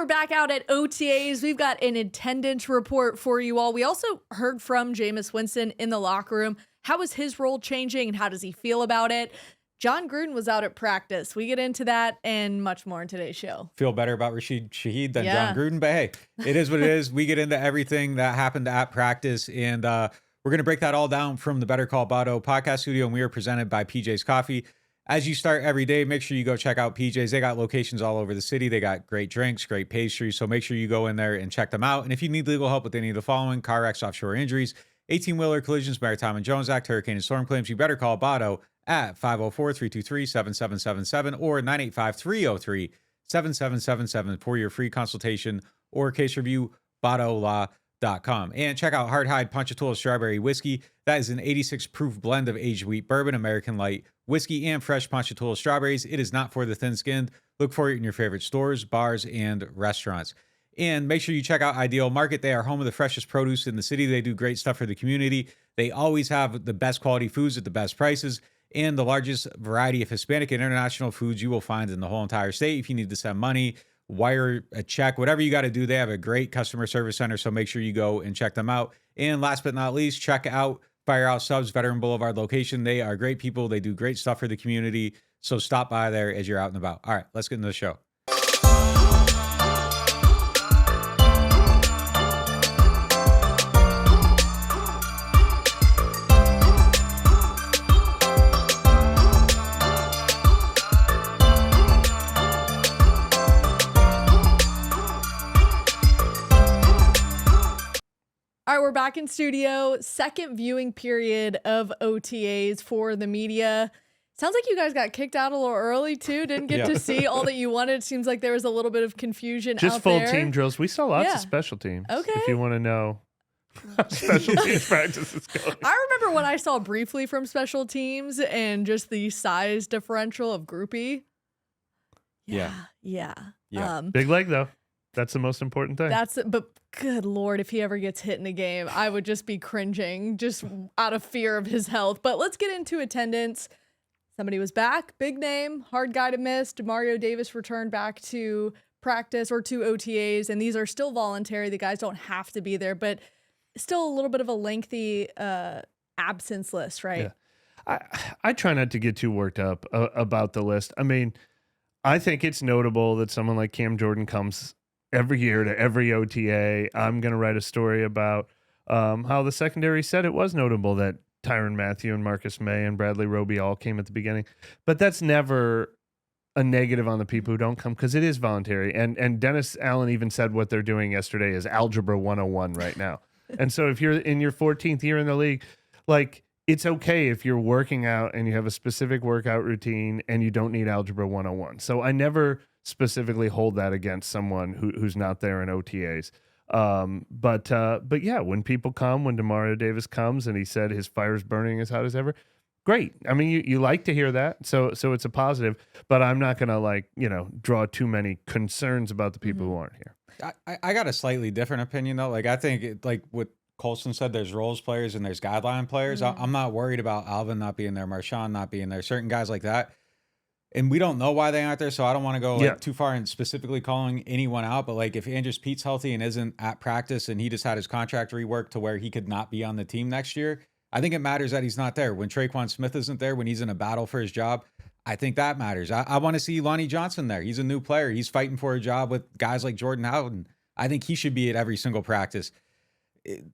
we're back out at OTAs. We've got an attendance report for you all. We also heard from Jameis Winston in the locker room. How is his role changing and how does he feel about it? Jon Gruden was out at practice. We get into that and much more in today's show. Feel better about Rashid Shaheed than Jon Gruden, but hey, it is what it is. We get into everything that happened at practice, and we're going to break that all down from the Better Call Botto podcast studio, and we are presented by PJ's Coffee. As you start every day, make sure you go check out PJ's. They got locations all over the city. They got great drinks, great pastries, so make sure you go in there and check them out. And if you need legal help with any of the following: car wrecks, offshore injuries, 18-wheeler collisions, Maritime and Jones Act, hurricane and storm claims, you better call Botto at 504-323-7777 or 985-303-7777 for your free consultation or case review, BottoLaw.com. And check out Hardhide Ponchatoula Strawberry Whiskey. That is an 86 proof blend of aged wheat bourbon, American light whiskey, and fresh Ponchatoula strawberries. It is not for the thin-skinned. Look for it in your favorite stores, bars, and restaurants. And make sure you check out Ideal Market. They are home of the freshest produce in the city. They do great stuff for the community. They always have the best quality foods at the best prices and the largest variety of Hispanic and international foods you will find in the whole entire state. If you need to send money, wire a check, whatever you got to do, they have a great customer service center, so make sure you go and check them out. And last but not least, check out Firehouse Subs, Veteran Boulevard location. They are great people. They do great stuff for the community, so stop by there as you're out and about. All right, let's get into the show. All right, we're back in studio. Second viewing period of OTAs for the media. Sounds like you guys got kicked out a little early, too. Didn't get to see all that you wanted. Seems like there was a little bit of confusion just out there. Just full team drills. We saw lots of special teams. Okay. If you want to know how special teams practice is going. I remember when I saw briefly from special teams and just the size differential of groupie. Yeah. Big leg, though. That's the most important thing. But good Lord, if he ever gets hit in a game, I would just be cringing just out of fear of his health. But let's get into attendance. Somebody was back, big name, hard guy to miss. Demario Davis returned back to practice or to OTAs, and these are still voluntary. The guys don't have to be there, but still a little bit of a lengthy absence list, right? Yeah. I try not to get too worked up about the list. I mean, I think it's notable that someone like Cam Jordan comes every year to every OTA. I'm going to write a story about how the secondary said it was notable that Tyrann Mathieu and Marcus May and Bradley Roby all came at the beginning. But that's never a negative on the people who don't come because it is voluntary. And Dennis Allen even said what they're doing yesterday is Algebra 101 right now. And so if you're in your 14th year in the league, like, it's okay if you're working out and you have a specific workout routine and you don't need Algebra 101. So I never specifically hold that against someone who's not there in OTAs. But yeah, when people come, when Demario Davis comes and he said his fire's burning as hot as ever, great. I mean, you like to hear that. So it's a positive, but I'm not going to draw too many concerns about the people who aren't here. I got a slightly different opinion though. Like I think like what Colson said, there's roles players and there's guideline players. I'm not worried about Alvin not being there, Marshawn not being there, certain guys like that. And we don't know why they aren't there, so I don't want to go too far in specifically calling anyone out. But like if Andrews Pete's healthy and isn't at practice and he just had his contract reworked to where he could not be on the team next year, I think it matters that he's not there. When Traquan Smith isn't there, when he's in a battle for his job, I think that matters. I want to see Lonnie Johnson there. He's a new player. He's fighting for a job with guys like Jordan Howden. I think he should be at every single practice.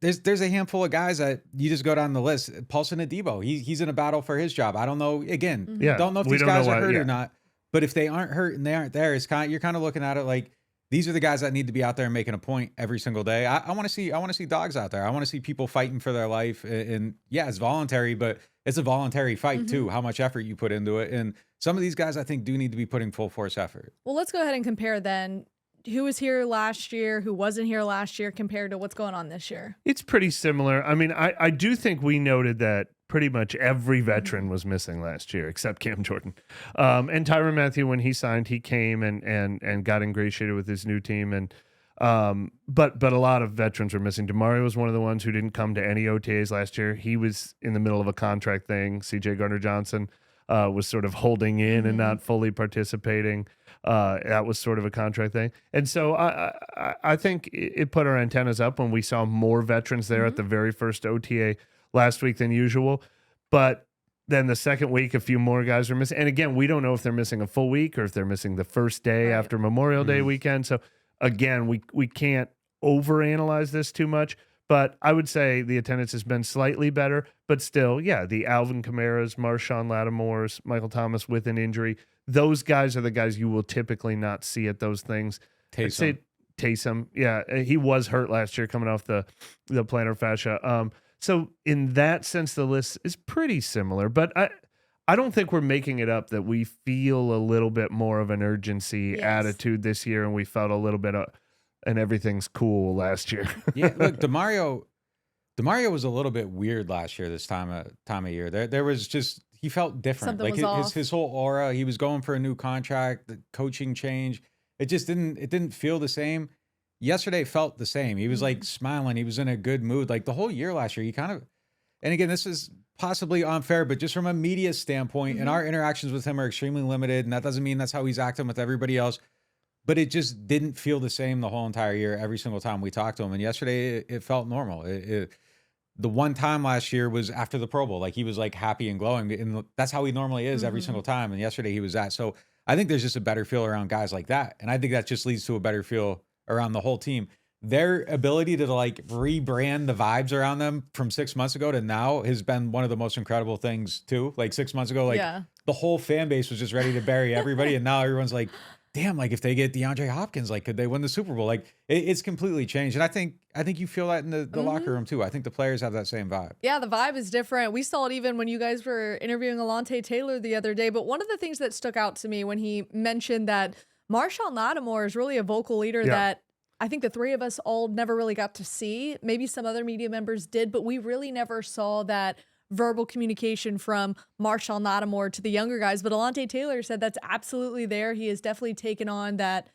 There's a handful of guys that you just go down the list. Paulson Adebo, he's in a battle for his job. I don't know. Again, don't know if these guys are hurt or not. But if they aren't hurt and they aren't there, you're kind of looking at it like these are the guys that need to be out there and making a point every single day. I want to see dogs out there. I want to see people fighting for their life. And yeah, it's voluntary, but it's a voluntary fight too. How much effort you put into it, and some of these guys I think do need to be putting full force effort. Well, let's go ahead and compare then. Who was here last year, who wasn't here last year compared to what's going on this year? It's pretty similar. I mean, I do think we noted that pretty much every veteran was missing last year except Cam Jordan. And Tyrann Mathieu, when he signed, he came and got ingratiated with his new team. And but a lot of veterans were missing. Demario was one of the ones who didn't come to any OTAs last year. He was in the middle of a contract thing. CJ Gardner-Johnson. was sort of holding in and not fully participating. That was sort of a contract thing. And so I think it put our antennas up when we saw more veterans there at the very first OTA last week than usual. But then the second week, a few more guys were missing. And again, we don't know if they're missing a full week or if they're missing the first day after Memorial Day weekend. So again, we can't overanalyze this too much. But I would say the attendance has been slightly better, but still, yeah, the Alvin Kamara's, Marshawn Lattimore's, Michael Thomas with an injury, those guys are the guys you will typically not see at those things. Taysom, yeah, he was hurt last year coming off the plantar fascia. So in that sense, the list is pretty similar, but I don't think we're making it up that we feel a little bit more of an urgency attitude this year, and we felt a little bit and everything's cool last year. Yeah, look, DeMario was a little bit weird last year. This time of year, there was just he felt different. Something was off. His whole aura. He was going for a new contract. The coaching change. It just didn't feel the same. Yesterday felt the same. He was like smiling. He was in a good mood. Like the whole year last year, he kind of. And again, this is possibly unfair, but just from a media standpoint, and our interactions with him are extremely limited, and that doesn't mean that's how he's acting with everybody else. But it just didn't feel the same the whole entire year, every single time we talked to him. And yesterday, it felt normal. The one time last year was after the Pro Bowl. Like, he was, like, happy and glowing. And that's how he normally is every single time. And yesterday, he was that. So I think there's just a better feel around guys like that. And I think that just leads to a better feel around the whole team. Their ability to, like, rebrand the vibes around them from 6 months ago to now has been one of the most incredible things, too. Like, 6 months ago, like, the whole fan base was just ready to bury everybody. And now everyone's like, damn, like if they get DeAndre Hopkins, like could they win the Super Bowl? Like it's completely changed. And I think you feel that in the locker room too. I think the players have that same vibe. Yeah, the vibe is different. We saw it even when you guys were interviewing Alontae Taylor the other day. But one of the things that stuck out to me when he mentioned that Marshawn Lattimore is really a vocal leader that I think the three of us all never really got to see. Maybe some other media members did, but we really never saw that verbal communication from Marshawn Lattimore to the younger guys. But Alontae Taylor said that's absolutely there. He has definitely taken on that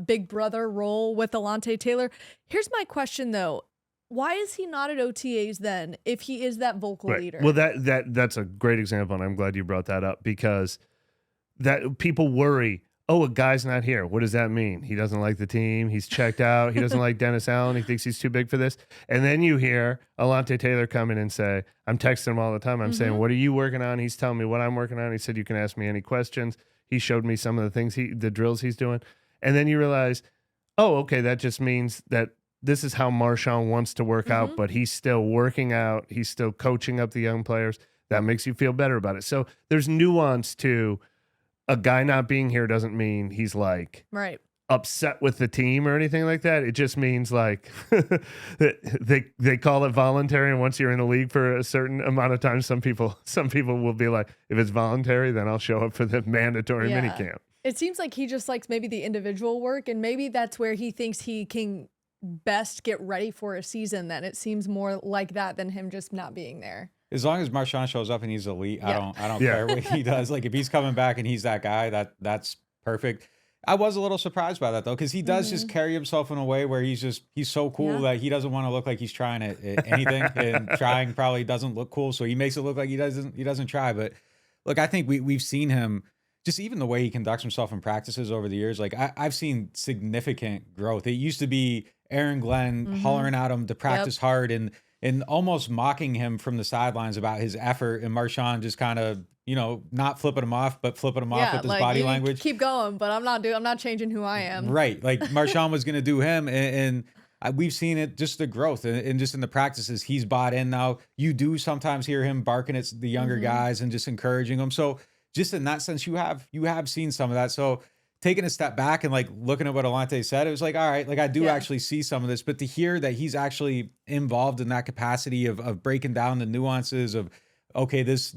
big brother role with Alontae Taylor. Here's my question, though. Why is he not at OTAs then if he is that vocal leader? Well, that's a great example, and I'm glad you brought that up because that people worry, oh, a guy's not here. What does that mean? He doesn't like the team. He's checked out. He doesn't like Dennis Allen. He thinks he's too big for this. And then you hear Alontae Taylor come in and say, I'm texting him all the time. I'm saying, what are you working on? He's telling me what I'm working on. He said, you can ask me any questions. He showed me some of the things, the drills he's doing. And then you realize, oh, okay, that just means that this is how Marshawn wants to work out, but he's still working out. He's still coaching up the young players. That makes you feel better about it. So there's nuance to a guy not being here doesn't mean he's like upset with the team or anything like that. It just means like they call it voluntary. And once you're in the league for a certain amount of time, some people will be like, if it's voluntary, then I'll show up for the mandatory minicamp. It seems like he just likes maybe the individual work, and maybe that's where he thinks he can best get ready for a season. Then it seems more like that than him just not being there. As long as Marshawn shows up and he's elite, I don't care what he does. Like if he's coming back and he's that guy, that's perfect. I was a little surprised by that though, because he does just carry himself in a way where he's so cool that he doesn't want to look like he's trying anything, and trying probably doesn't look cool. So he makes it look like he doesn't try. But look, I think we've seen him, just even the way he conducts himself in practices over the years. Like I've seen significant growth. It used to be Aaron Glenn hollering at him to practice hard and almost mocking him from the sidelines about his effort, and Marshawn just kind of, not flipping him off, but flipping him off with his body language. Keep going, but I'm not changing who I am. Right. Like Marshawn was going to do him, and we've seen it, just the growth and just in the practices he's bought in now. You do sometimes hear him barking at the younger guys and just encouraging them. So just in that sense, you have seen some of that. So taking a step back and like looking at what Alontae said, it was like, all right, like I do actually see some of this, but to hear that he's actually involved in that capacity of breaking down the nuances of, okay, this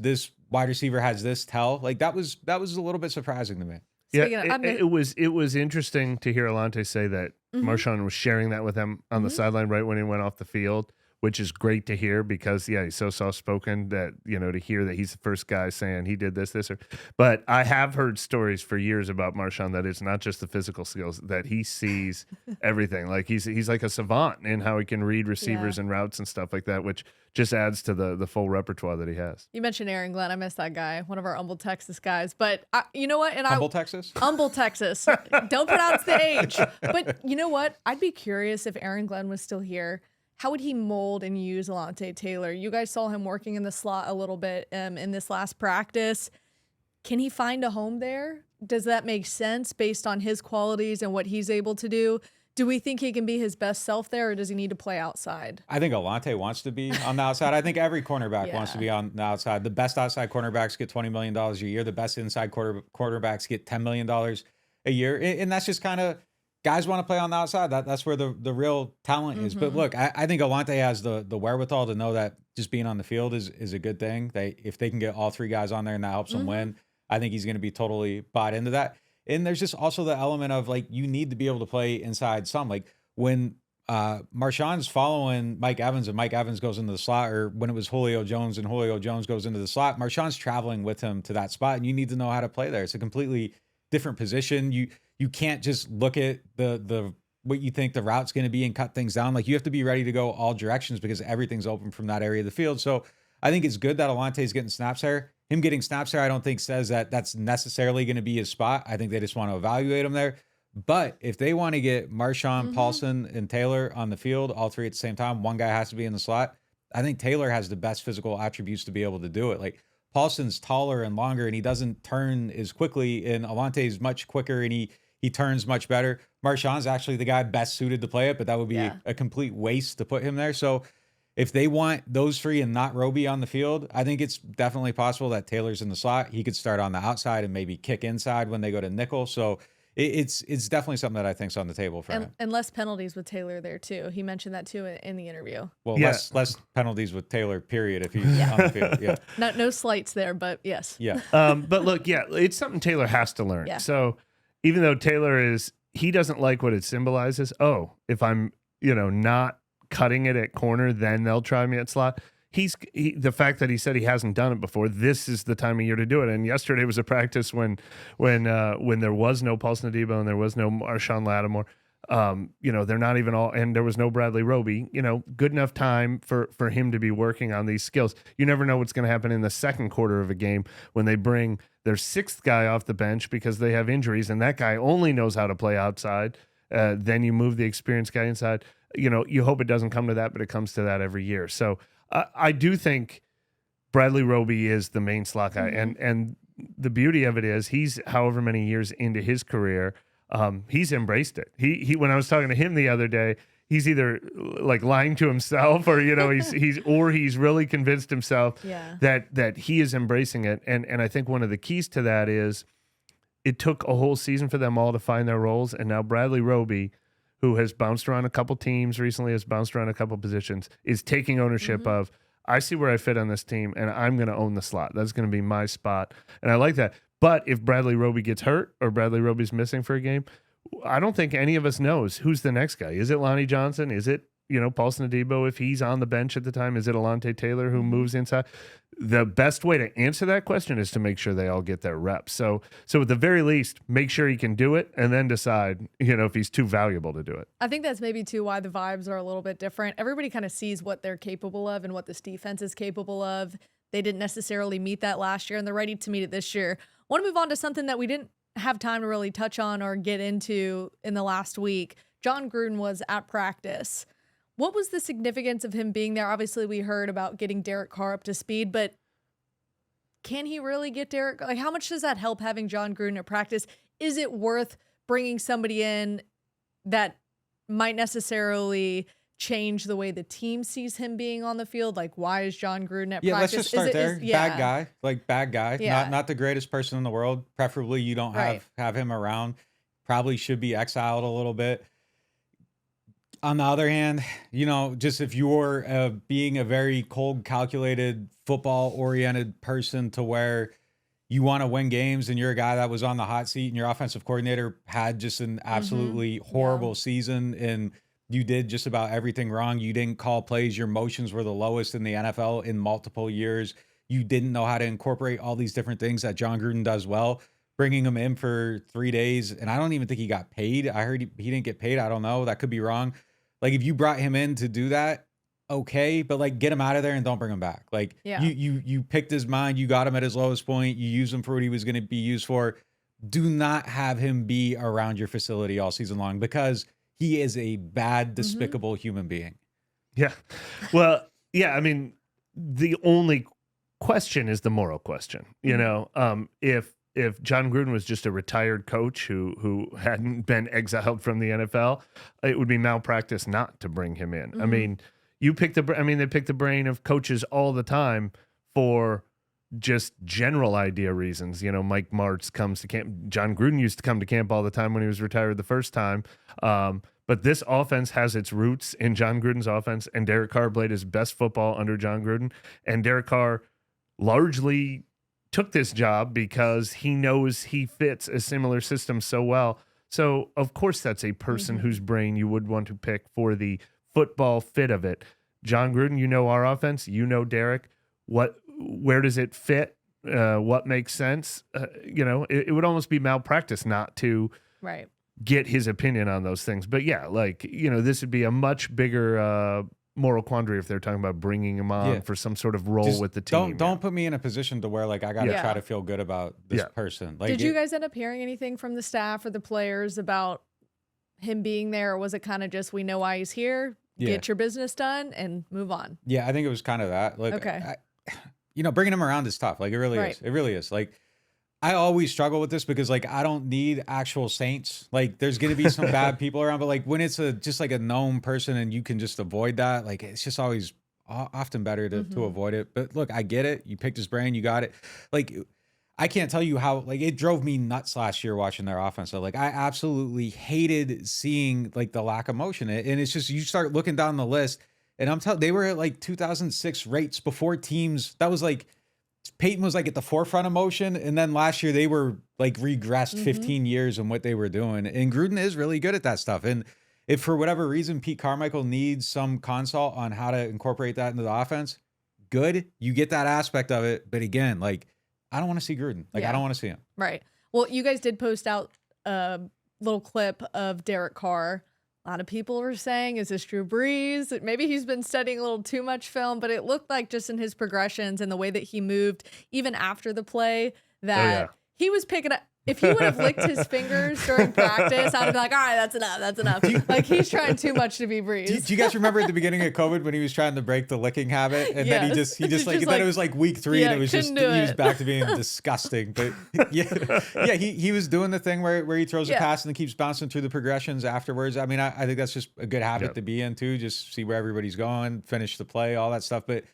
wide receiver has this tell, like that was a little bit surprising to me. It was interesting to hear Alontae say that Marshawn was sharing that with them on the sideline right when he went off the field, which is great to hear because, he's so soft-spoken that, to hear that he's the first guy saying he did this, but I have heard stories for years about Marshawn that it's not just the physical skills, that he sees everything. Like he's like a savant in how he can read receivers and routes and stuff like that, which just adds to the full repertoire that he has. You mentioned Aaron Glenn. I miss that guy, one of our Humble, Texas guys. But you know what? Humble, Texas? Humble, Texas. Don't pronounce the H. But you know what? I'd be curious if Aaron Glenn was still here. How would he mold and use Alontae Taylor? You guys saw him working in the slot a little bit in this last practice. Can he find a home there? Does that make sense based on his qualities and what he's able to do? Do we think he can be his best self there, or does he need to play outside? I think Alontae wants to be on the outside. I think every cornerback wants to be on the outside. The best outside cornerbacks get $20 million a year. The best inside quarterbacks get $10 million a year. And that's just kind of guys want to play on the outside. That's where the real talent is. But look, I think Alontae has the wherewithal to know that just being on the field is a good thing. If they can get all three guys on there and that helps them win, I think he's going to be totally bought into that. And there's just also the element of like, you need to be able to play inside some. Like when Marshawn's following Mike Evans and Mike Evans goes into the slot, or when it was Julio Jones and Julio Jones goes into the slot, Marshawn's traveling with him to that spot, and you need to know how to play there. It's a completely different position. You can't just look at the what you think the route's going to be and cut things down. Like you have to be ready to go all directions because everything's open from that area of the field. So I think it's good that Alontae's getting snaps there. Him getting snaps there, I don't think says that that's necessarily going to be his spot. I think they just want to evaluate him there. But if they want to get Marshawn, Paulson, and Taylor on the field, all three at the same time, one guy has to be in the slot. I think Taylor has the best physical attributes to be able to do it. Like Paulson's taller and longer, and he doesn't turn as quickly, and Alontae's much quicker, and he turns much better. Marshawn's actually the guy best suited to play it, but that would be a complete waste to put him there. So if they want those three and not Roby on the field, I think it's definitely possible that Taylor's in the slot. He could start on the outside and maybe kick inside when they go to nickel. So it's definitely something that I think's on the table for him. And less penalties with Taylor there too. He mentioned that too in the interview. Well, less penalties with Taylor, period, if he's on the field. Yeah. No slights there, but yes. Yeah. But look, it's something Taylor has to learn. Yeah. So even though Taylor he doesn't like what it symbolizes. Oh, if I'm, not cutting it at corner, then they'll try me at slot. The fact that he said he hasn't done it before, this is the time of year to do it. And yesterday was a practice when there was no Paulson Adebo and there was no Marshawn Lattimore. They're not even all, and there was no Bradley Roby. Good enough time for him to be working on these skills. You never know what's going to happen in the second quarter of a game when they bring their sixth guy off the bench because they have injuries, and that guy only knows how to play outside. Then you move the experienced guy inside. You hope it doesn't come to that, but it comes to that every year. So I do think Bradley Roby is the main slot guy. And the beauty of it is he's however many years into his career, he's embraced it. He when I was talking to him the other day, he's either like lying to himself or, he's really convinced himself that he is embracing it. And I think one of the keys to that is it took a whole season for them all to find their roles. And now Bradley Roby, who has bounced around a couple teams recently, has bounced around a couple positions, is taking ownership of, I see where I fit on this team, and I'm going to own the slot. That's going to be my spot. And I like that. But if Bradley Roby gets hurt or Bradley Roby's missing for a game, I don't think any of us knows who's the next guy. Is it Lonnie Johnson? Is it, Paulson Adebo if he's on the bench at the time? Is it Alontae Taylor who moves inside? The best way to answer that question is to make sure they all get their reps. So at the very least, make sure he can do it and then decide, if he's too valuable to do it. I think that's maybe too why the vibes are a little bit different. Everybody kind of sees what they're capable of and what this defense is capable of. They didn't necessarily meet that last year, and they're ready to meet it this year. I want to move on to something that we didn't have time to really touch on or get into in the last week. Jon Gruden was at practice. What was the significance of him being there? Obviously, we heard about getting Derek Carr up to speed, but can he really get Derek? Like, how much does that help having Jon Gruden at practice? Is it worth bringing somebody in that might necessarily change the way the team sees him being on the field? Like, why is Jon Gruden at practice? Let's just start there. Bad guy. Yeah. Not the greatest person in the world. Preferably you don't have him around. Probably should be exiled a little bit. On the other hand, just if you're being a very cold, calculated, football-oriented person to where you want to win games and you're a guy that was on the hot seat and your offensive coordinator had just an absolutely horrible season and You did just about everything wrong. You didn't call plays. Your motions were the lowest in the NFL in multiple years. You didn't know how to incorporate all these different things that Jon Gruden does well. Bringing him in for 3 days, and I don't even think he got paid. I heard he didn't get paid. I don't know. That could be wrong. Like, if you brought him in to do that, okay, but like, get him out of there and don't bring him back. Like, you picked his mind. You got him at his lowest point. You used him for what he was going to be used for. Do not have him be around your facility all season long, because he is a bad, despicable human being. Yeah. Well, yeah, I mean, the only question is the moral question. You know, if Jon Gruden was just a retired coach who hadn't been exiled from the NFL, it would be malpractice not to bring him in. I mean, they pick the brain of coaches all the time for just general idea reasons. You know, Mike Martz comes to camp. Jon Gruden used to come to camp all the time when he was retired the first time. But this offense has its roots in Jon Gruden's offense, and Derek Carr played his best football under Jon Gruden. And Derek Carr largely took this job because he knows he fits a similar system so well. So, of course, that's a person whose brain you would want to pick for the football fit of it. Jon Gruden, you know our offense. You know Derek. Where does it fit? What makes sense? You know, it would almost be malpractice not to get his opinion on those things. But yeah, like, you know, this would be a much bigger moral quandary if they're talking about bringing him on for some sort of role Just with the team. Don't put me in a position to where, like, I got to try to feel good about this person. Like, did you guys end up hearing anything from the staff or the players about him being there, or was it kind of just, we know why he's here, get your business done and move on? Yeah, I think it was kind of that. Like, you know, bringing him around is tough. Like, it really is. It really is. Like, I always struggle with this because, like, I don't need actual saints. Like, there's going to be some bad people around, but like, when it's just like a known person and you can just avoid that, like, it's just always often better to avoid it. But look, I get it. You picked his brain. You got it. Like, I can't tell you how, like, it drove me nuts last year watching their offense. So, like, I absolutely hated seeing, like, the lack of motion. And it's just, you start looking down the list, and I'm telling, they were at like 2006 rates before teams. That was like, Peyton was like at the forefront of motion, and then last year they were like regressed 15 years in what they were doing. And Gruden is really good at that stuff. And if for whatever reason Pete Carmichael needs some consult on how to incorporate that into the offense, good, you get that aspect of it. But again, like, I don't want to see Gruden. Like, I don't want to see him. Right. Well, you guys did post out a little clip of Derek Carr. A lot of people were saying, is this Drew Brees? Maybe he's been studying a little too much film, but it looked like just in his progressions and the way that he moved, even after the play, that he was picking up. If he would have licked his fingers during practice, I'd be like, all right, that's enough. That's enough. Like, he's trying too much to be Brees. Do you guys remember at the beginning of COVID when he was trying to break the licking habit? And then he just like, then it was like week 3 and it was just, he was back to being disgusting. But he was doing the thing where he throws a pass and then keeps bouncing through the progressions afterwards. I mean, I think that's just a good habit to be in too. Just see where everybody's going, finish the play, all that stuff. But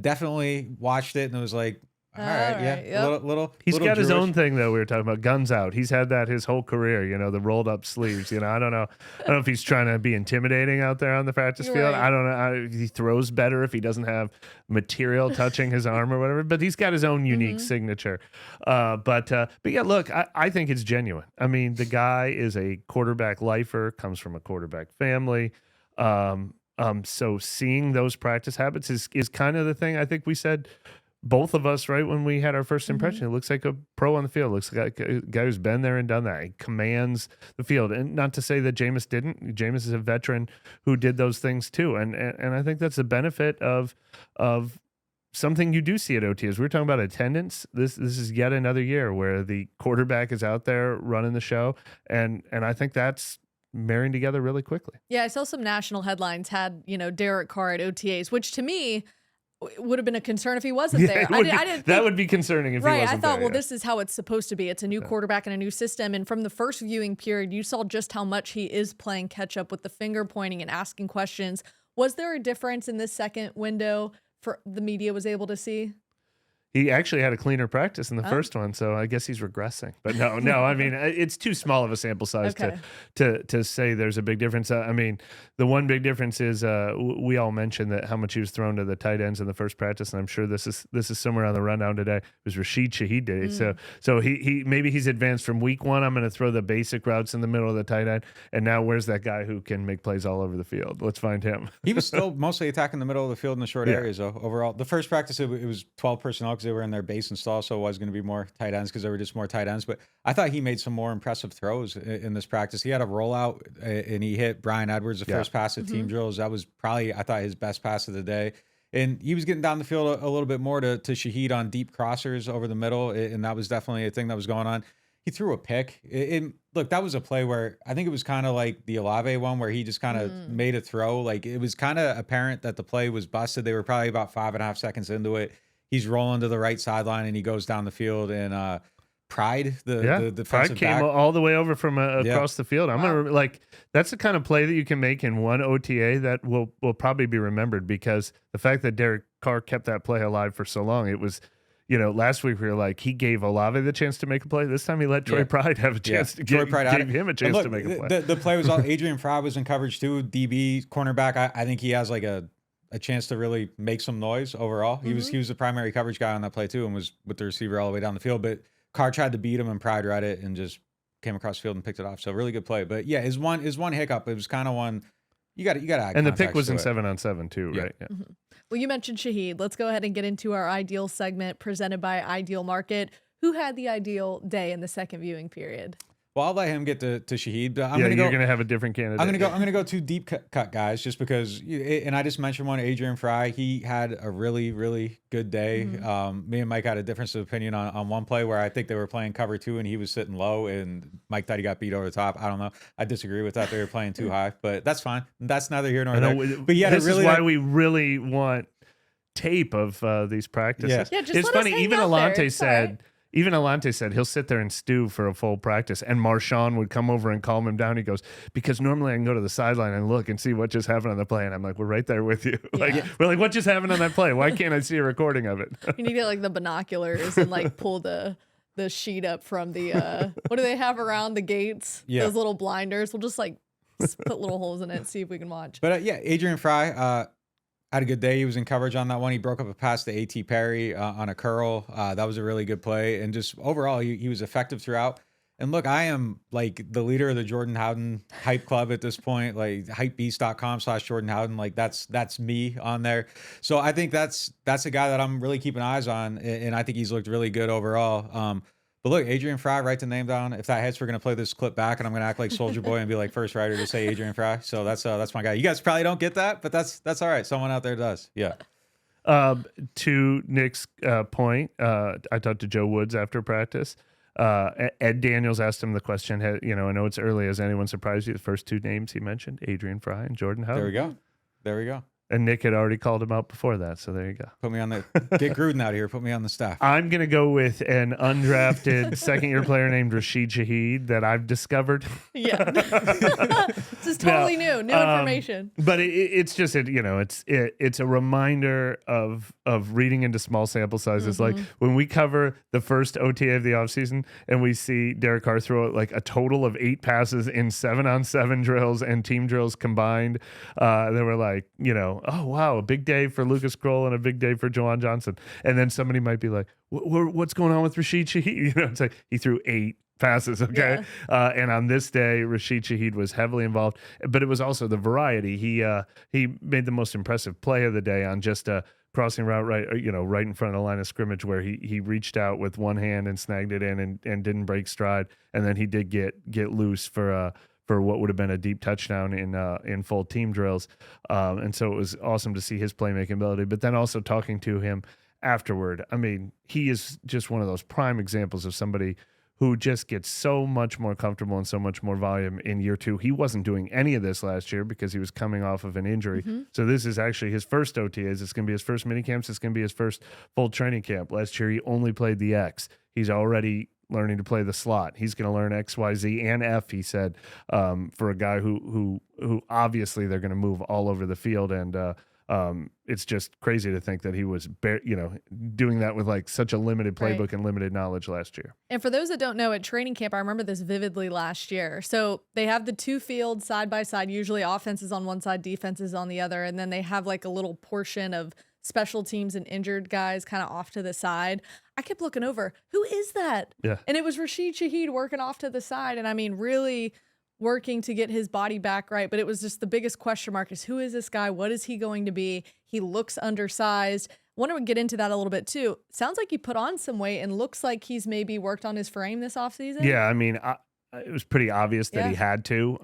definitely watched it and it was like, all right, little. He's got his own thing though. We were talking about guns out. He's had that his whole career. You know, the rolled up sleeves. You know, I don't know if he's trying to be intimidating out there on the practice field. I don't know. He throws better if he doesn't have material touching his arm or whatever. But he's got his own unique signature. But yeah, look, I think it's genuine. I mean, the guy is a quarterback lifer, comes from a quarterback family. So seeing those practice habits is kind of the thing. I think we said, both of us, right, when we had our first impression, it looks like a pro on the field. Looks like a guy who's been there and done that. He commands the field. And not to say that Jameis didn't. Jameis is a veteran who did those things too. And I think that's the benefit of something you do see at OTAs. We were talking about attendance. This is yet another year where the quarterback is out there running the show. And I think that's marrying together really quickly. Yeah, I saw some national headlines had, Derek Carr at OTAs, which to me would have been a concern if he wasn't there. That would be concerning if he wasn't there. I thought, this is how it's supposed to be. It's a new quarterback and a new system. And from the first viewing period, you saw just how much he is playing catch up with the finger pointing and asking questions. Was there a difference in this second window for the media was able to see? He actually had a cleaner practice in the first one, so I guess he's regressing. But no, I mean, it's too small of a sample size to say there's a big difference. I mean, the one big difference is we all mentioned that how much he was thrown to the tight ends in the first practice, and I'm sure this is somewhere on the rundown today. It was Rashid Shaheed Day, so he maybe he's advanced from week one. I'm going to throw the basic routes in the middle of the tight end, and now where's that guy who can make plays all over the field? Let's find him. He was still mostly attacking the middle of the field in the short areas, though. Overall, the first practice it was 12 personnel because they were in their base install, so it was going to be more tight ends because there were just more tight ends. But I thought he made some more impressive throws in this practice. He had a rollout and he hit Brian Edwards the first pass at team drills. That was probably, I thought, his best pass of the day. And he was getting down the field a little bit more to Shaheed on deep crossers over the middle, and that was definitely a thing that was going on. He threw a pick. Look, that was a play where I think it was kind of like the Olave one where he just kind of made a throw. Like, it was kind of apparent that the play was busted. They were probably about 5.5 seconds into it. He's rolling to the right sideline and he goes down the field, and Pride, the defensive Pride came back, all the way over from across the field. I'm gonna that's the kind of play that you can make in one OTA that will probably be remembered, because the fact that Derek Carr kept that play alive for so long. It was, last week we were like, he gave Olave the chance to make a play. This time he let Troy Pride have a chance to give him a chance to make a play. The play was all Adrian Fry was in coverage too. DB cornerback. I think he has like a chance to really make some noise overall. He was the primary coverage guy on that play too, and was with the receiver all the way down the field. But Carr tried to beat him, and Pride read it and just came across the field and picked it off. So really good play. But yeah, his one hiccup. It was kind of one you got to add. And the pick was in 7-on-7 too, right? Yeah. Well, you mentioned Shaheed. Let's go ahead and get into our ideal segment presented by Ideal Market. Who had the ideal day in the second viewing period? Well, I'll let him get to Shaheed. You're going to have a different candidate. I'm going to go two deep cut guys just because, and I just mentioned one, Adrian Fry. He had a really, really good day. Me and Mike had a difference of opinion on one play where I think they were playing cover 2 and he was sitting low and Mike thought he got beat over the top. I don't know. I disagree with that. They were playing too high, but that's fine. That's neither here nor there. But yeah, this is why we really want tape of these practices. Yeah, just it's funny. Even Alontae said. Right. Even Alontae said he'll sit there and stew for a full practice, and Marshawn would come over and calm him down. He goes, because normally I can go to the sideline and look and see what just happened on the play. And I'm like, we're right there with you. We're like, what just happened on that play? Why can't I see a recording of it? You need to get like the binoculars and like pull the sheet up from the what do they have around the gates? Yeah. Those little blinders. We'll just like put little holes in it and see if we can watch. But Adrian Fry had a good day. He was in coverage on that one. He broke up a pass to A.T. Perry on a curl. That was a really good play. And just overall, he was effective throughout. And look, I am like the leader of the Jordan Howden hype club at this point, like hypebeast.com/Jordan Howden. Like that's me on there. So I think that's a guy that I'm really keeping eyes on. And I think he's looked really good overall. But look, Adrian Fry, write the name down. If that hits, we're going to play this clip back, and I'm going to act like Soldier Boy and be like first writer to say Adrian Fry. So that's my guy. You guys probably don't get that, but that's all right. Someone out there does. Yeah. To Nick's point, I talked to Joe Woods after practice. Ed Daniels asked him the question, I know it's early. Has anyone surprised you? The first two names he mentioned, Adrian Fry and Jordan Howden. There we go. And Nick had already called him out before that, so there you go. Put me on get Gruden out of here. Put me on the staff. I'm going to go with an undrafted second-year player named Rashid Shaheed that I've discovered. Yeah. This is totally new information. But it's just, it's a reminder of reading into small sample sizes. Like when we cover the first OTA of the offseason and we see Derek Carr throw like a total of 8 passes in 7-on-7 drills and team drills combined, they were like, oh, wow, a big day for Lucas Kroll and a big day for Juwan Johnson. And then somebody might be like, what's going on with Rashid Shaheed? It's like he threw 8 passes, okay? Yeah. And on this day, Rashid Shaheed was heavily involved. But it was also the variety. He made the most impressive play of the day on just a crossing route right in front of the line of scrimmage where he reached out with one hand and snagged it in and didn't break stride. And then he did get loose for what would have been a deep touchdown in full team drills. And so it was awesome to see his playmaking ability, but then also talking to him afterward. I mean, he is just one of those prime examples of somebody who just gets so much more comfortable and so much more volume in year 2. He wasn't doing any of this last year because he was coming off of an injury. So this is actually his first OTAs. It's going to be his first mini camps. It's going to be his first full training camp. Last year, he only played the X. He's already learning to play the slot. He's going to learn X, Y, Z, and F, he said, for a guy who obviously they're going to move all over the field. And It's just crazy to think that he was, doing that with like such a limited playbook Right. and limited knowledge last year. And for those that don't know, at training camp, I remember this vividly last year. So they have the two fields side by side, usually offenses on one side, defenses on the other. And then they have like a little portion of special teams and injured guys kind of off to the side. I kept looking over, who is that? Yeah. And it was Rashid Shaheed working off to the side. And I mean, really working to get his body back right. But it was just the biggest question mark is, who is this guy? What is he going to be? He looks undersized. Want to get into that a little bit too. Sounds like he put on some weight and looks like he's maybe worked on his frame this offseason. Yeah, I mean, it was pretty obvious that he had to.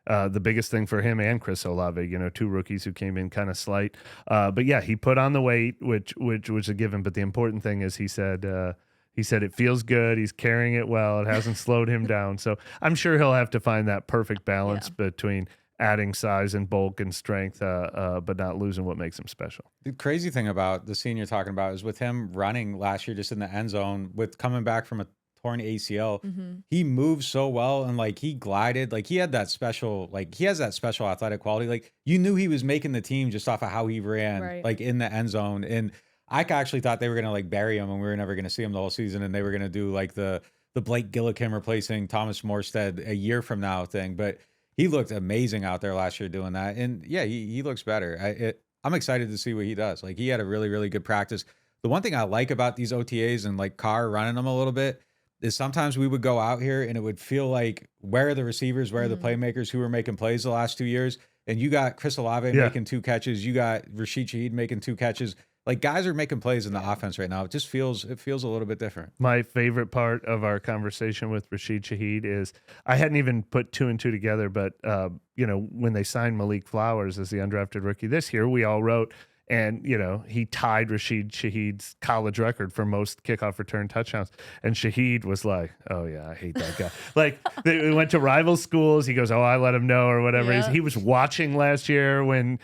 The biggest thing for him and Chris Olave, two rookies who came in kind of slight. But yeah, he put on the weight, which was a given. But the important thing is he said it feels good. He's carrying it well. It hasn't slowed him down. So I'm sure he'll have to find that perfect balance between adding size and bulk and strength, but not losing what makes him special. The crazy thing about the scene you're talking about is with him running last year just in the end zone, with coming back from a torn ACL, he moved so well and like he glided, like he had that special, like he has that special athletic quality. Like you knew he was making the team just off of how he ran, like in the end zone. And I actually thought they were going to like bury him and we were never going to see him the whole season. And they were going to do like the Blake Gillikin replacing Thomas Morstead a year from now thing. But he looked amazing out there last year doing that. And yeah, he looks better. I'm excited to see what he does. Like he had a really, really good practice. The one thing I like about these OTAs and like Carr running them a little bit is sometimes we would go out here and it would feel like, where are the receivers? Where are the playmakers who were making plays the last 2 years? And you got Chris Olave making 2 catches. You got Rashid Shaheed making 2 catches. Like guys are making plays in the offense right now. It feels a little bit different. My favorite part of our conversation with Rashid Shaheed is I hadn't even put 2 and 2 together, but when they signed Malik Flowers as the undrafted rookie this year, we all wrote, and he tied Rashid Shaheed's college record for most kickoff return touchdowns. And Shaheed was like, "Oh yeah, I hate that guy." Like they went to rival schools. He goes, "Oh, I let him know," or whatever. Yeah. He was watching last year when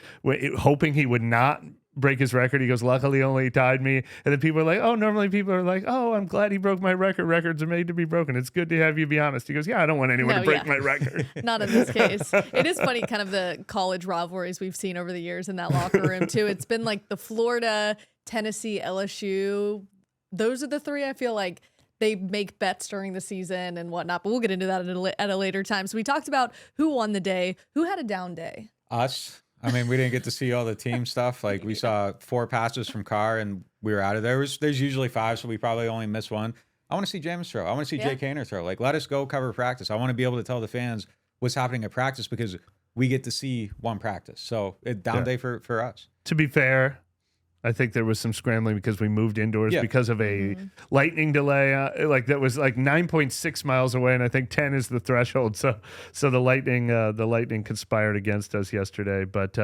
hoping he would not break his record. He goes, "Luckily only tied me." And then people are like, "Oh, normally people are like, oh, I'm glad he broke my record. Records are made to be broken. It's good to have you be honest." He goes, "Yeah, I don't want anyone to break my record." Not in this case. It is funny, kind of the college rivalries we've seen over the years in that locker room too. It's been like the Florida, Tennessee, LSU. Those are the 3 I feel like they make bets during the season and whatnot. But we'll get into that at a later time. So we talked about who won the day, who had a down day. Us. I mean, we didn't get to see all the team stuff. Like we saw 4 passes from Carr and we were out of there. There's usually 5, so we probably only missed 1. I want to see Jameis throw. I want to see Jake Haener throw. Like let us go cover practice. I want to be able to tell the fans what's happening at practice because we get to see one practice. So down day for us. To be fair, I think there was some scrambling because we moved indoors because of a lightning delay. That was like 9.6 miles away, and I think 10 is the threshold. So the lightning conspired against us yesterday. But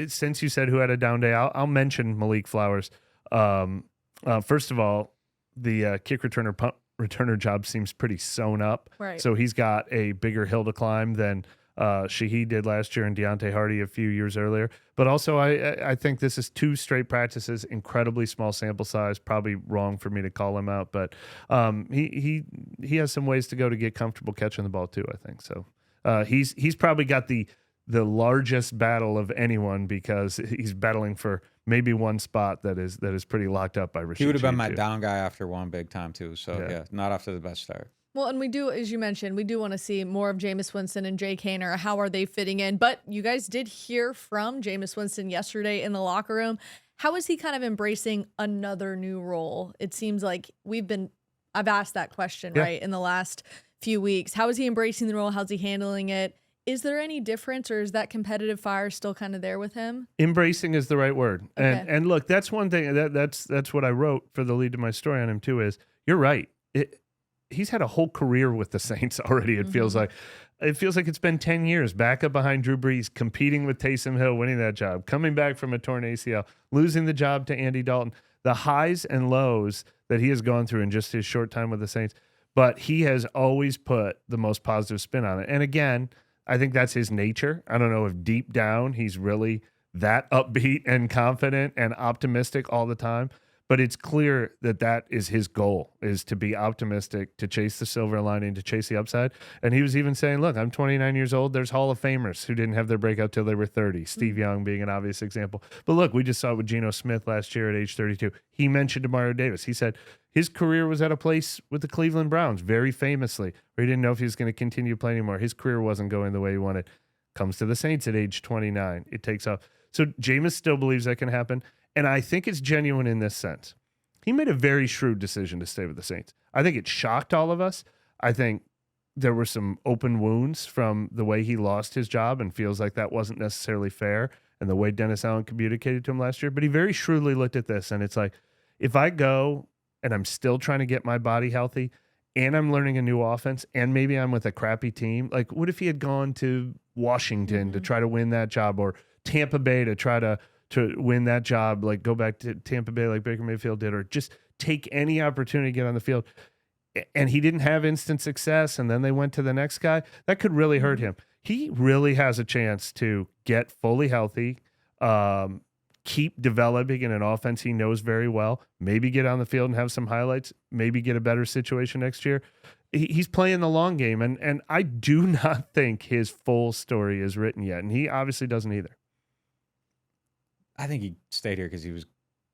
since you said who had a down day, I'll mention Malik Flowers. First of all, the kick returner punt returner job seems pretty sewn up. Right. So he's got a bigger hill to climb than Shaheed did last year and Deontay Hardy a few years earlier. But also, I think this is 2 straight practices, incredibly small sample size. Probably wrong for me to call him out, but he has some ways to go to get comfortable catching the ball too, I think. So he's probably got the largest battle of anyone because he's battling for maybe one spot that is pretty locked up by Rashid. He would have been Shaheed my too. down guy after one big time too. So yeah, not off to the best start. Well, and we do, as you mentioned, we do want to see more of Jameis Winston and Jake Haener. How are they fitting in? But you guys did hear from Jameis Winston yesterday in the locker room. How is he kind of embracing another new role? It seems like I've asked that question, right, in the last few weeks. How is he embracing the role? How's he handling it? Is there any difference, or is that competitive fire still kind of there with him? Embracing is the right word. Okay. And look, that's one thing that's what I wrote for the lead to my story on him too, is you're right. He's had a whole career with the Saints already. It feels like it's been 10 years back up behind Drew Brees, competing with Taysom Hill, winning that job, coming back from a torn ACL, losing the job to Andy Dalton, the highs and lows that he has gone through in just his short time with the Saints. But he has always put the most positive spin on it. And again, I think that's his nature. I don't know if deep down he's really that upbeat and confident and optimistic all the time. But it's clear that that is his goal, is to be optimistic, to chase the silver lining, to chase the upside. And he was even saying, look, I'm 29 years old. There's Hall of Famers who didn't have their breakout till they were 30. Steve Young being an obvious example. But look, we just saw it with Geno Smith last year at age 32. He mentioned Mario Davis. He said his career was at a place with the Cleveland Browns, very famously, where he didn't know if he was going to continue playing anymore. His career wasn't going the way he wanted. Comes to the Saints at age 29. It takes off. So Jameis still believes that can happen. And I think it's genuine in this sense. He made a very shrewd decision to stay with the Saints. I think it shocked all of us. I think there were some open wounds from the way he lost his job and feels like that wasn't necessarily fair and the way Dennis Allen communicated to him last year. But he very shrewdly looked at this, and it's like, if I go and I'm still trying to get my body healthy and I'm learning a new offense and maybe I'm with a crappy team, like what if he had gone to Washington to try to win that job, or Tampa Bay to try to win that job, like go back to Tampa Bay like Baker Mayfield did, or just take any opportunity to get on the field. And he didn't have instant success, and then they went to the next guy. That could really hurt him. He really has a chance to get fully healthy, keep developing in an offense he knows very well, maybe get on the field and have some highlights, maybe get a better situation next year. He's playing the long game, and I do not think his full story is written yet, and he obviously doesn't either. I think he stayed here because he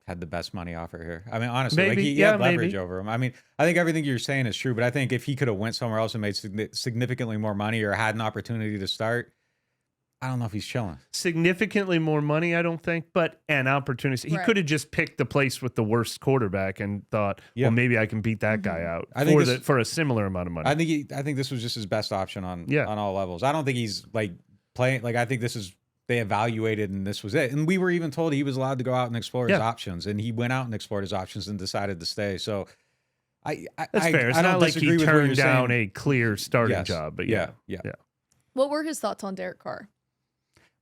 had the best money offer here. I mean, honestly, Maybe, like he had leverage maybe. over him. I mean, I think everything you're saying is true, but I think if he could have went somewhere else and made significantly more money or had an opportunity to start, I don't know if he's chilling. Significantly more money, I don't think, but an opportunity. He could have just picked the place with the worst quarterback and thought, well, maybe I can beat that guy out for a similar amount of money. I think this was just his best option on all levels. I don't think he's like playing. Like, I think this is, they evaluated and this was it. And we were even told he was allowed to go out and explore his options, and he went out and explored his options and decided to stay. So that's fair. It's not like he turned down a clear starting job, but yeah. What were his thoughts on Derek Carr?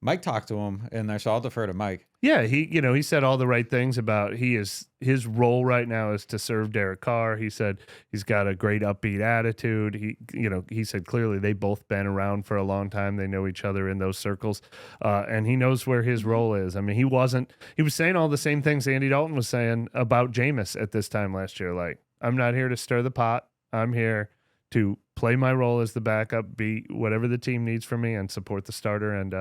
Mike talked to him, and so I'll defer to Mike. Yeah, he said all the right things about his role right now is to serve Derek Carr. He said he's got a great upbeat attitude. He said clearly they both been around for a long time. They know each other in those circles, and he knows where his role is. I mean, he was saying all the same things Andy Dalton was saying about Jameis at this time last year. Like, I'm not here to stir the pot. I'm here to play my role as the backup, be whatever the team needs from me, and support the starter. And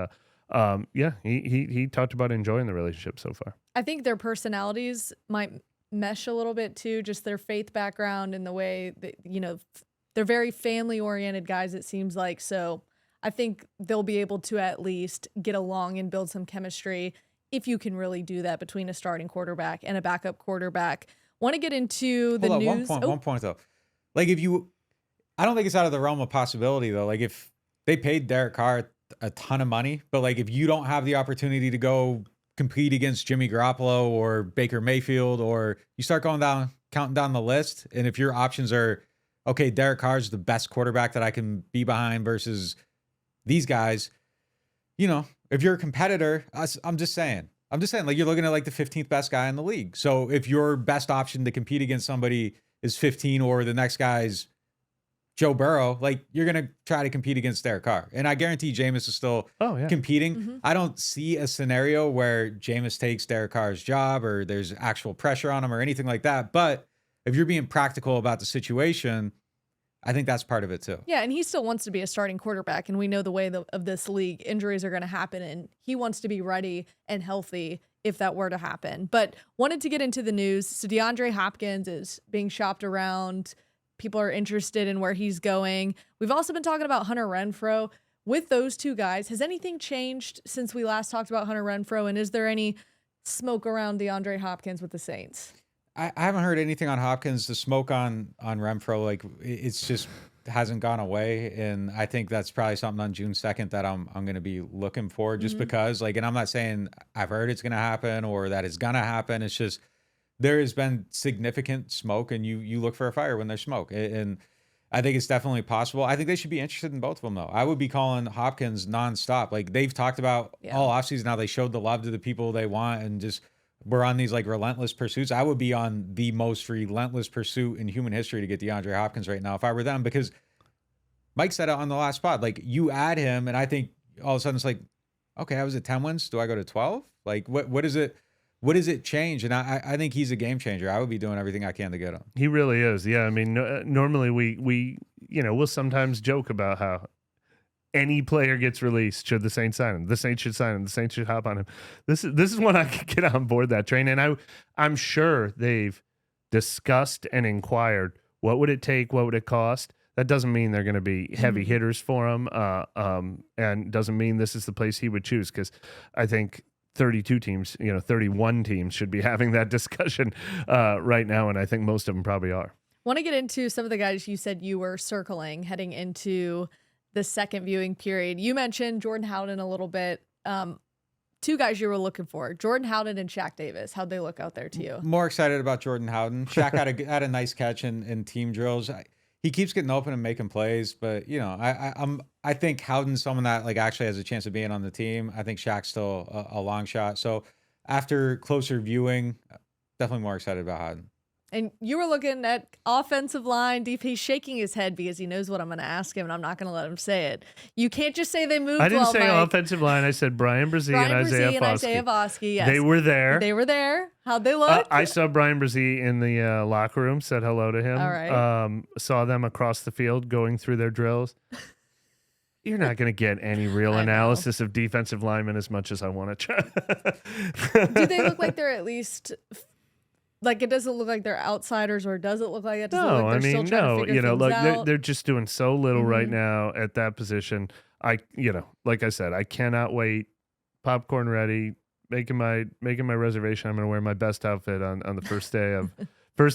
he talked about enjoying the relationship so far. I think their personalities might mesh a little bit too, just their faith background and the way that, they're very family-oriented guys, it seems like. So I think they'll be able to at least get along and build some chemistry if you can really do that between a starting quarterback and a backup quarterback. Want to get into the news? One point though. Like, I don't think it's out of the realm of possibility though. Like, if they paid Derek Carr a ton of money, but like if you don't have the opportunity to go compete against Jimmy Garoppolo or Baker Mayfield, or you start counting down the list, and if your options are, okay, Derek Carr's the best quarterback that I can be behind versus these guys, if you're a competitor, I'm just saying, like, you're looking at like the 15th best guy in the league. So if your best option to compete against somebody is 15, or the next guy's Joe Burrow, like, you're going to try to compete against Derek Carr. And I guarantee Jameis is still competing. I don't see a scenario where Jameis takes Derek Carr's job or there's actual pressure on him or anything like that. But if you're being practical about the situation, I think that's part of it too. Yeah, and he still wants to be a starting quarterback, and we know the way of this league, injuries are going to happen, and he wants to be ready and healthy if that were to happen. But wanted to get into the news. So DeAndre Hopkins is being shopped around. People are interested in where he's going. We've also been talking about Hunter Renfrow. With those two guys, has anything changed since we last talked about Hunter Renfrow? And is there any smoke around DeAndre Hopkins with the Saints? I haven't heard anything on Hopkins. The smoke on Renfrow, like, it's just hasn't gone away. And I think that's probably something on June 2nd that I'm going to be looking for, just because, like, and I'm not saying I've heard it's going to happen or that it's going to happen. It's just, there has been significant smoke, and you look for a fire when there's smoke. And I think it's definitely possible. I think they should be interested in both of them, though. I would be calling Hopkins nonstop. Like, they've talked about all offseason how they showed the love to the people they want, and just we're on these like relentless pursuits. I would be on the most relentless pursuit in human history to get DeAndre Hopkins right now if I were them, because Mike said it on the last spot. Like, you add him, and I think all of a sudden it's like, okay, I was at 10 wins. Do I go to 12? Like, what is it? what does it change? And I think he's a game changer. I would be doing everything I can to get him. He really is. Yeah. I mean, normally we we'll sometimes joke about how any player gets released, should the Saints sign him? The Saints should sign him. The Saints should hop on him. This is when I could get on board that train. And I'm sure they've discussed and inquired, what would it take? What would it cost? That doesn't mean they're going to be heavy hitters for him, and doesn't mean this is the place he would choose, because I think 32 teams, 31 teams should be having that discussion right now, and I think most of them probably are. Want to get into some of the guys you said you were circling heading into the second viewing period. You mentioned Jordan Howden a little bit. Two guys you were looking for, Jordan Howden and Shaq Davis. How'd they look out there to you? More excited about Jordan Howden. Shaq had a nice catch in team drills. He keeps getting open and making plays, but I think Howden's someone that like actually has a chance of being on the team. I think Shaq's still a long shot. So after closer viewing, definitely more excited about Howden. And you were looking at offensive line. He's shaking his head because he knows what I'm going to ask him, and I'm not going to let him say it. You can't just say they moved. I didn't say Mike. Offensive line. I said Brian Brzee and Isaiah Foskey. Yes. They were there. They were there. How'd they look? I saw Brian Brzee in the locker room, said hello to him. All right. Saw them across the field going through their drills. You're not going to get any real analysis of defensive linemen as much as I want to try. Do they look like they're at least... Like, it doesn't look like they're outsiders, or does it look like it? Does it look like they're still trying to figure things out? They're just doing so little right now at that position. Like I said, I cannot wait. Popcorn ready, making my reservation. I'm going to wear my best outfit on the first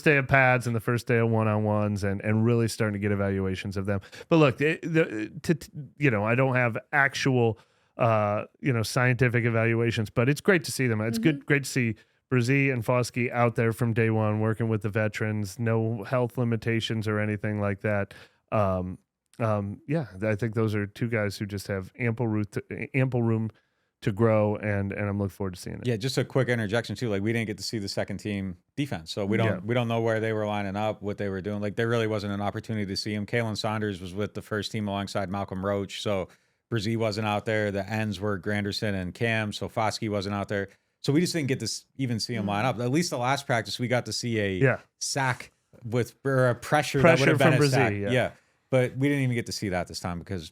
day of pads and the first day of one-on-ones, and really starting to get evaluations of them. But look, I don't have actual scientific evaluations, but it's great to see them. It's great to see Brzee and Foskey out there from day one, working with the veterans, no health limitations or anything like that. I think those are two guys who just have ample room to grow, and I'm looking forward to seeing it. Yeah, just a quick interjection too. Like, we didn't get to see the second team defense, so we don't know where they were lining up, what they were doing. Like, there really wasn't an opportunity to see him. Kalen Saunders was with the first team alongside Malcolm Roach, so Brzee wasn't out there. The ends were Granderson and Cam, so Foskey wasn't out there. So we just didn't get to even see him line up. At least the last practice, we got to see a sack or a pressure that would have been a sack. Yeah. But we didn't even get to see that this time because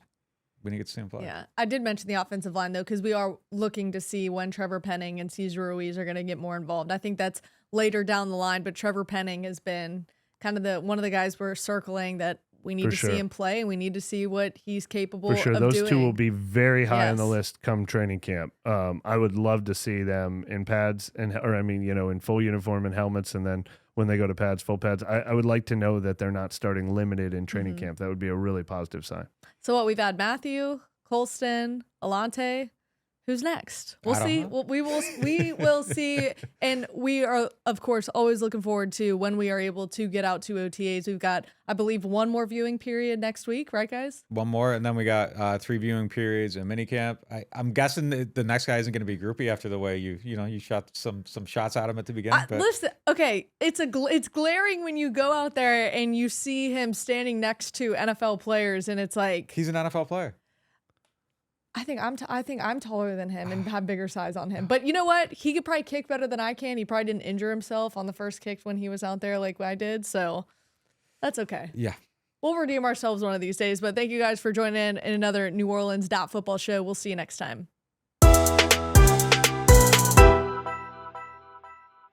we didn't get to see him play. Yeah, I did mention the offensive line, though, because we are looking to see when Trevor Penning and Cesar Ruiz are going to get more involved. I think that's later down the line, but Trevor Penning has been kind of one of the guys we're circling that we need to see him play, and we need to see what he's capable of doing. Those two will be very high on the list come training camp. I would love to see them in pads in full uniform and helmets, and then when they go to pads, full pads. I would like to know that they're not starting limited in training camp. That would be a really positive sign. So we've had Matthew, Colston, Alontae. Who's next? We'll see. We will see. And we are, of course, always looking forward to when we are able to get out to OTAs. We've got, I believe, one more viewing period next week, right, guys? One more, and then we got 3 viewing periods in minicamp. I'm guessing the next guy isn't going to be groupie after the way you shot some shots at him at the beginning. But listen, okay, it's glaring when you go out there and you see him standing next to NFL players, and it's like he's an NFL player. I think I'm taller than him and have bigger size on him. But you know what? He could probably kick better than I can. He probably didn't injure himself on the first kick when he was out there like I did. So that's okay. Yeah. We'll redeem ourselves one of these days. But thank you guys for joining in another NewOrleans.Football show. We'll see you next time.